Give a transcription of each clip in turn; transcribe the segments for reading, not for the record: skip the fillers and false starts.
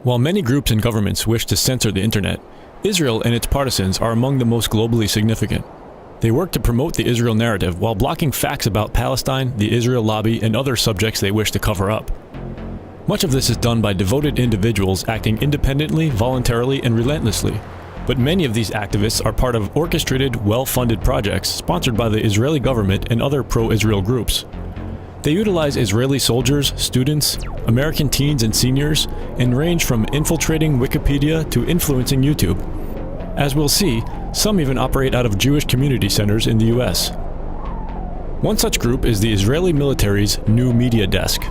While many groups and governments wish to censor the internet, Israel and its partisans are among the most globally significant. They work to promote the Israel narrative while blocking facts about Palestine, the Israel lobby, and other subjects they wish to cover up. Much of this is done by devoted individuals acting independently, voluntarily, and relentlessly. But many of these activists are part of orchestrated, well-funded projects sponsored by the Israeli government and other pro-Israel groups. They utilize Israeli soldiers, students, American teens and seniors, and range from infiltrating Wikipedia to influencing YouTube. As we'll see, some even operate out of Jewish community centers in the US. One such group is the Israeli military's New Media Desk.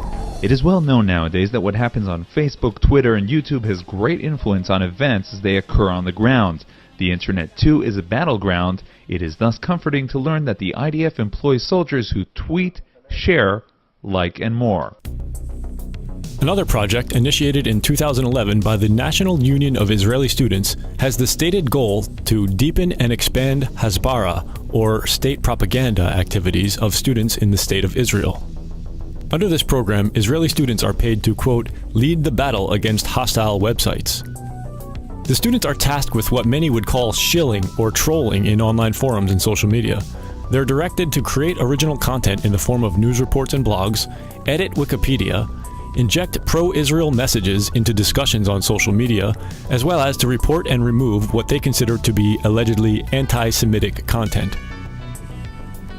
It is well known nowadays that what happens on Facebook, Twitter, and YouTube has great influence on events as they occur on the ground. The internet, too, is a battleground. It is thus comforting to learn that the IDF employs soldiers who tweet, share, like, and more. Another project initiated in 2011 by the National Union of Israeli Students has the stated goal to deepen and expand Hasbara, or state propaganda activities of students in the State of Israel. Under this program, Israeli students are paid to, quote, lead the battle against hostile websites. The students are tasked with what many would call shilling or trolling in online forums and social media. They're directed to create original content in the form of news reports and blogs, edit Wikipedia, inject pro-Israel messages into discussions on social media, as well as to report and remove what they consider to be allegedly anti-Semitic content.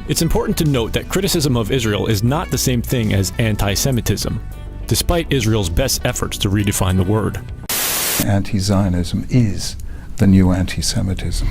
It's important to note that criticism of Israel is not the same thing as anti-Semitism, despite Israel's best efforts to redefine the word. Anti-Zionism is the new anti-Semitism.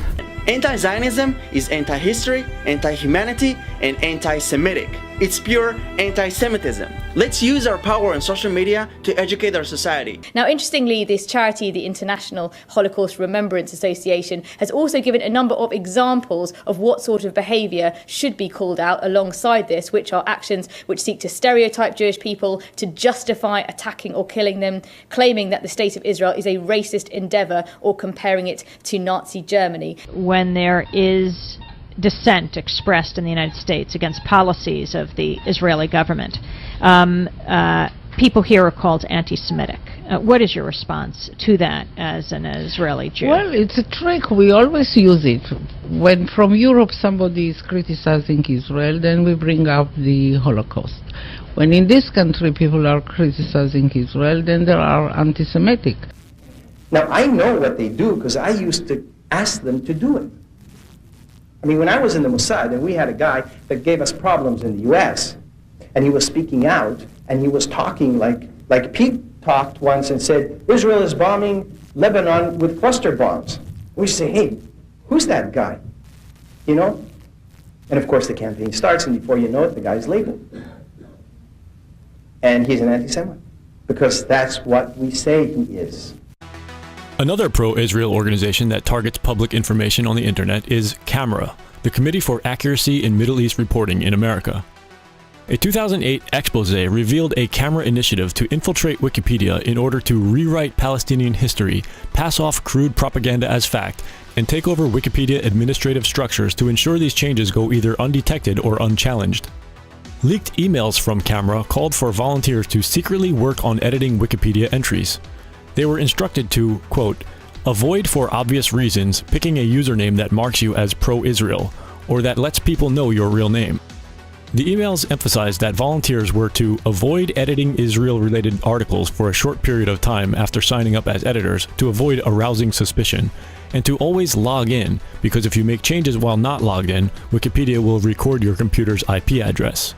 Anti-Zionism is anti-history, anti-humanity, and anti-Semitic. It's pure anti-Semitism. Let's use our power on social media to educate our society. Now, interestingly, this charity, the International Holocaust Remembrance Association, has also given a number of examples of what sort of behaviour should be called out alongside this, which are actions which seek to stereotype Jewish people, to justify attacking or killing them, claiming that the State of Israel is a racist endeavour, or comparing it to Nazi Germany. When there is dissent expressed in the United States against policies of the Israeli government, people here are called anti-Semitic. What is your response to that as an Israeli Jew? Well, it's a trick. We always use it. When from Europe somebody is criticizing Israel, then we bring up the Holocaust. When in this country people are criticizing Israel, then they are anti-Semitic. Now, I know what they do because I used to ask them to do it. I mean, when I was in the Mossad, and we had a guy that gave us problems in the U.S., and he was speaking out, and he was talking like Pete talked once and said, Israel is bombing Lebanon with cluster bombs. We say, hey, who's that guy? You know? And of course the campaign starts, and before you know it, the guy's leaving. And he's an anti-Semite, because that's what we say he is. Another pro-Israel organization that targets public information on the internet is CAMERA, the Committee for Accuracy in Middle East Reporting in America. A 2008 expose revealed a CAMERA initiative to infiltrate Wikipedia in order to rewrite Palestinian history, pass off crude propaganda as fact, and take over Wikipedia administrative structures to ensure these changes go either undetected or unchallenged. Leaked emails from CAMERA called for volunteers to secretly work on editing Wikipedia entries. They were instructed to, quote, avoid for obvious reasons picking a username that marks you as pro-Israel, or that lets people know your real name. The emails emphasized that volunteers were to avoid editing Israel-related articles for a short period of time after signing up as editors to avoid arousing suspicion, and to always log in, because if you make changes while not logged in, Wikipedia will record your computer's IP address.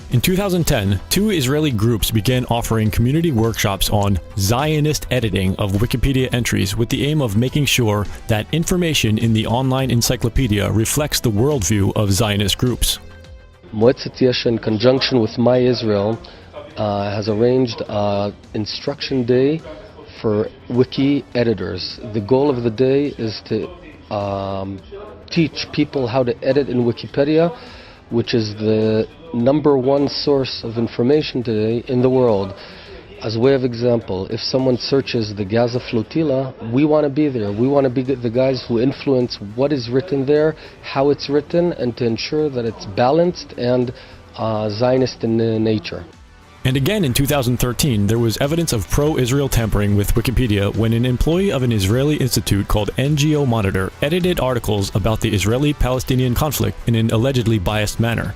In 2010, two Israeli groups began offering community workshops on Zionist editing of Wikipedia entries with the aim of making sure that information in the online encyclopedia reflects the worldview of Zionist groups. Moetzet Yesha, in conjunction with My Israel, has arranged instruction day for wiki editors. The goal of the day is to teach people how to edit in Wikipedia, which is the #1 source of information today in the world. As a way of example, if someone searches the Gaza flotilla, we want to be there. We want to be the guys who influence what is written there, how it's written, and to ensure that it's balanced and Zionist in nature. And again in 2013, there was evidence of pro-Israel tampering with Wikipedia when an employee of an Israeli institute called NGO Monitor edited articles about the Israeli-Palestinian conflict in an allegedly biased manner.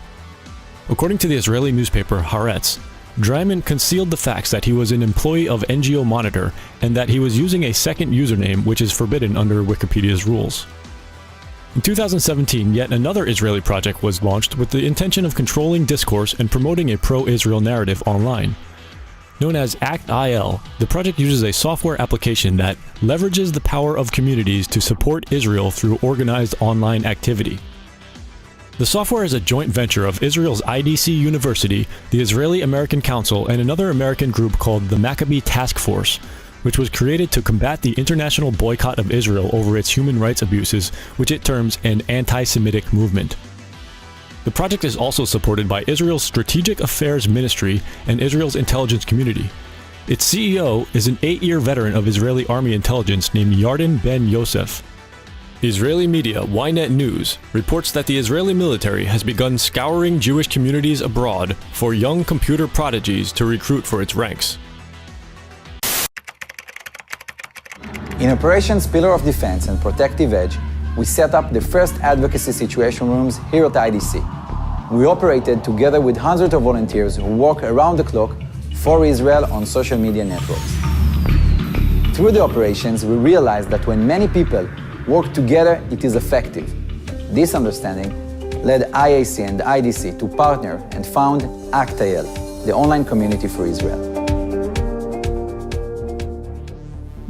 According to the Israeli newspaper Haaretz, Dreiman concealed the facts that he was an employee of NGO Monitor and that he was using a second username which is forbidden under Wikipedia's rules. In 2017, yet another Israeli project was launched with the intention of controlling discourse and promoting a pro-Israel narrative online. Known as ACT-IL, the project uses a software application that leverages the power of communities to support Israel through organized online activity. The software is a joint venture of Israel's IDC University, the Israeli-American Council, and another American group called the Maccabee Task Force, which was created to combat the international boycott of Israel over its human rights abuses, which it terms an anti-Semitic movement. The project is also supported by Israel's Strategic Affairs Ministry and Israel's intelligence community. Its CEO is an 8-year veteran of Israeli Army intelligence named Yarden Ben Yosef. Israeli media Ynet News reports that the Israeli military has begun scouring Jewish communities abroad for young computer prodigies to recruit for its ranks. In Operations Pillar of Defense and Protective Edge, we set up the first advocacy situation rooms here at IDC. We operated together with hundreds of volunteers who work around the clock for Israel on social media networks. Through the operations, we realized that when many people work together, it is effective. This understanding led IAC and IDC to partner and found ACT-IL, the online community for Israel.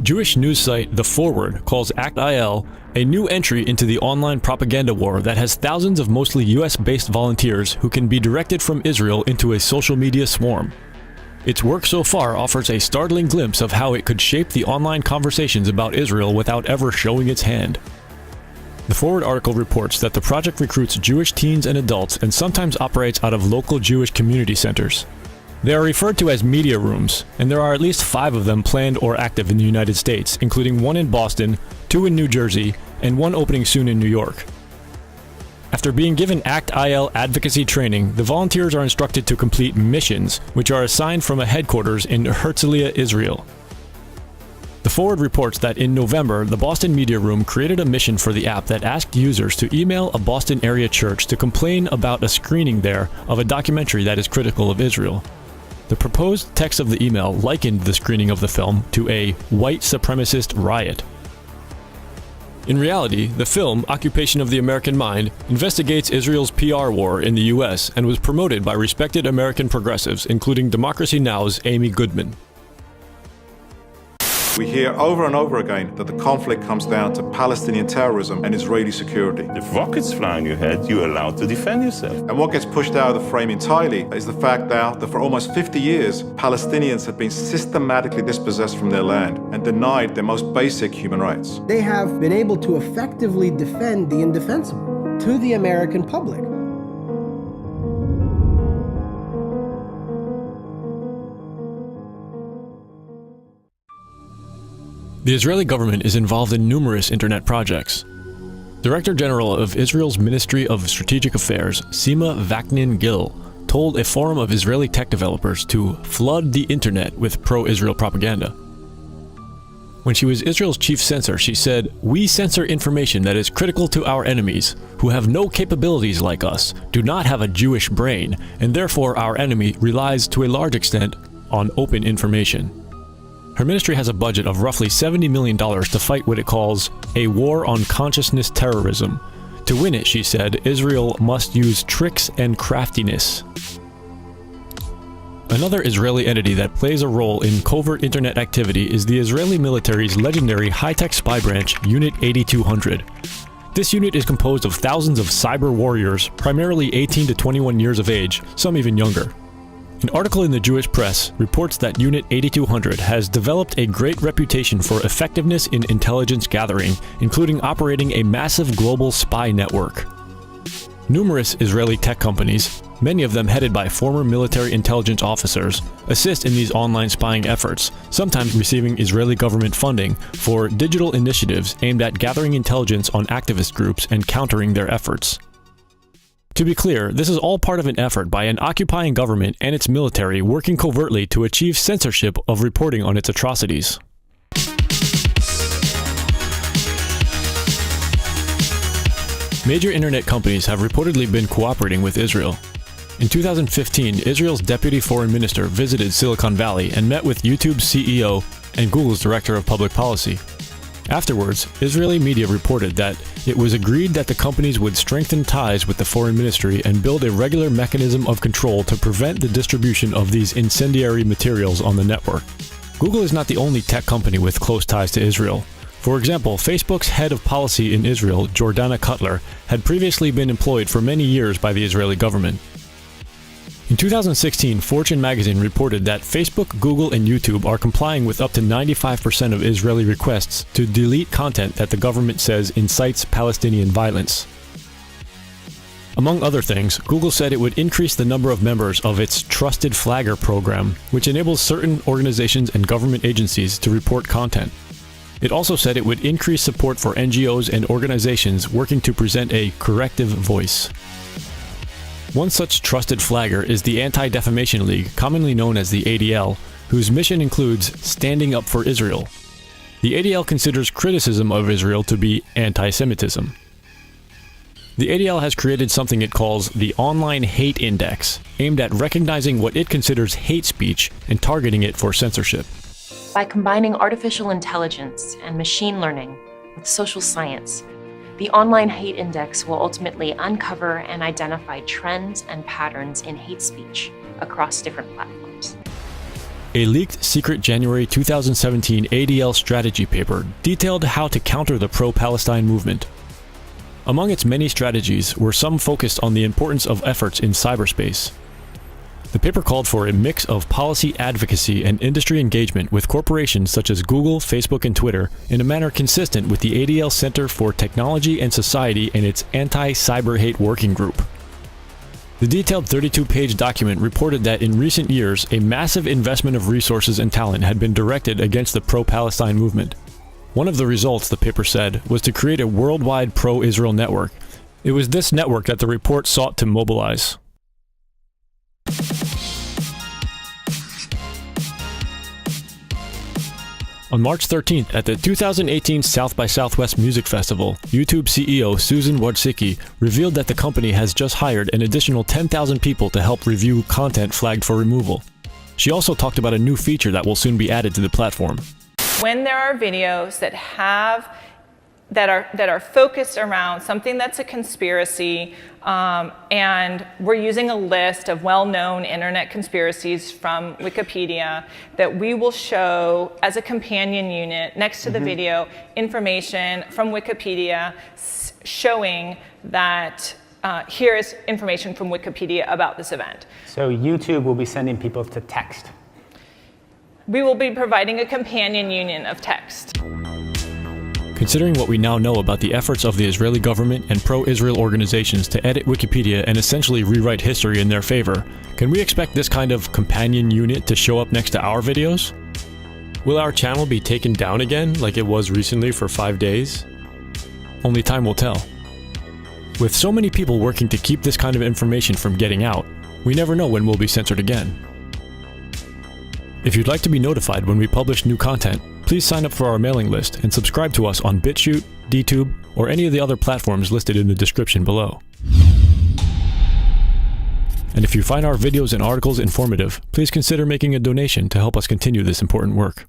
Jewish news site The Forward calls ACT-IL a new entry into the online propaganda war that has thousands of mostly US-based volunteers who can be directed from Israel into a social media swarm. Its work so far offers a startling glimpse of how it could shape the online conversations about Israel without ever showing its hand. The Forward article reports that the project recruits Jewish teens and adults and sometimes operates out of local Jewish community centers. They are referred to as media rooms, and there are at least 5 of them planned or active in the United States, including 1 in Boston, 2 in New Jersey, and 1 opening soon in New York. After being given ACT-IL advocacy training, the volunteers are instructed to complete missions, which are assigned from a headquarters in Herzliya, Israel. The Forward reports that in November, the Boston Media Room created a mission for the app that asked users to email a Boston area church to complain about a screening there of a documentary that is critical of Israel. The proposed text of the email likened the screening of the film to a white supremacist riot. In reality, the film, Occupation of the American Mind, investigates Israel's PR war in the US and was promoted by respected American progressives, including Democracy Now!'s Amy Goodman. We hear over and over again that the conflict comes down to Palestinian terrorism and Israeli security. If rockets fly on your head, you're allowed to defend yourself. And what gets pushed out of the frame entirely is the fact that for almost 50 years, Palestinians have been systematically dispossessed from their land and denied their most basic human rights. They have been able to effectively defend the indefensible to the American public. The Israeli government is involved in numerous internet projects. Director General of Israel's Ministry of Strategic Affairs, Sima Vaknin-Gil, told a forum of Israeli tech developers to flood the internet with pro-Israel propaganda. When she was Israel's chief censor, she said, "We censor information that is critical to our enemies, who have no capabilities like us, do not have a Jewish brain, and therefore our enemy relies to a large extent on open information." Her ministry has a budget of roughly $70 million to fight what it calls a war on consciousness terrorism. To win it, she said, Israel must use tricks and craftiness. Another Israeli entity that plays a role in covert internet activity is the Israeli military's legendary high-tech spy branch, Unit 8200. This unit is composed of thousands of cyber warriors, primarily 18 to 21 years of age, some even younger. An article in the Jewish press reports that Unit 8200 has developed a great reputation for effectiveness in intelligence gathering, including operating a massive global spy network. Numerous Israeli tech companies, many of them headed by former military intelligence officers, assist in these online spying efforts, sometimes receiving Israeli government funding for digital initiatives aimed at gathering intelligence on activist groups and countering their efforts. To be clear, this is all part of an effort by an occupying government and its military working covertly to achieve censorship of reporting on its atrocities. Major internet companies have reportedly been cooperating with Israel. In 2015, Israel's deputy foreign minister visited Silicon Valley and met with YouTube's CEO and Google's director of public policy. Afterwards, Israeli media reported that it was agreed that the companies would strengthen ties with the foreign ministry and build a regular mechanism of control to prevent the distribution of these incendiary materials on the network. Google is not the only tech company with close ties to Israel. For example, Facebook's head of policy in Israel, Jordana Cutler, had previously been employed for many years by the Israeli government. In 2016, Fortune magazine reported that Facebook, Google, and YouTube are complying with up to 95% of Israeli requests to delete content that the government says incites Palestinian violence. Among other things, Google said it would increase the number of members of its Trusted Flagger program, which enables certain organizations and government agencies to report content. It also said it would increase support for NGOs and organizations working to present a corrective voice. One such trusted flagger is the Anti-Defamation League, commonly known as the ADL, whose mission includes standing up for Israel. The ADL considers criticism of Israel to be anti-Semitism. The ADL has created something it calls the Online Hate Index, aimed at recognizing what it considers hate speech and targeting it for censorship. By combining artificial intelligence and machine learning with social science, the Online Hate Index will ultimately uncover and identify trends and patterns in hate speech across different platforms. A leaked secret January 2017 ADL strategy paper detailed how to counter the pro-Palestine movement. Among its many strategies were some focused on the importance of efforts in cyberspace. The paper called for a mix of policy advocacy and industry engagement with corporations such as Google, Facebook, and Twitter in a manner consistent with the ADL Center for Technology and Society and its Anti-Cyber Hate Working Group. The detailed 32-page document reported that in recent years, a massive investment of resources and talent had been directed against the pro-Palestine movement. One of the results, the paper said, was to create a worldwide pro-Israel network. It was this network that the report sought to mobilize. On March 13th, at the 2018 South by Southwest Music Festival, YouTube CEO Susan Wojcicki revealed that the company has just hired an additional 10,000 people to help review content flagged for removal. She also talked about a new feature that will soon be added to the platform. When there are videos that are focused around something that's a conspiracy, and we're using a list of well-known internet conspiracies from Wikipedia that we will show as a companion unit next to the video information from Wikipedia showing that here is information from Wikipedia about this event. So YouTube will be sending people to text. We will be providing a companion union of text. Considering what we now know about the efforts of the Israeli government and pro-Israel organizations to edit Wikipedia and essentially rewrite history in their favor, can we expect this kind of companion unit to show up next to our videos? Will our channel be taken down again like it was recently for 5 days? Only time will tell. With so many people working to keep this kind of information from getting out, we never know when we'll be censored again. If you'd like to be notified when we publish new content, please sign up for our mailing list and subscribe to us on BitChute, DTube, or any of the other platforms listed in the description below. And if you find our videos and articles informative, please consider making a donation to help us continue this important work.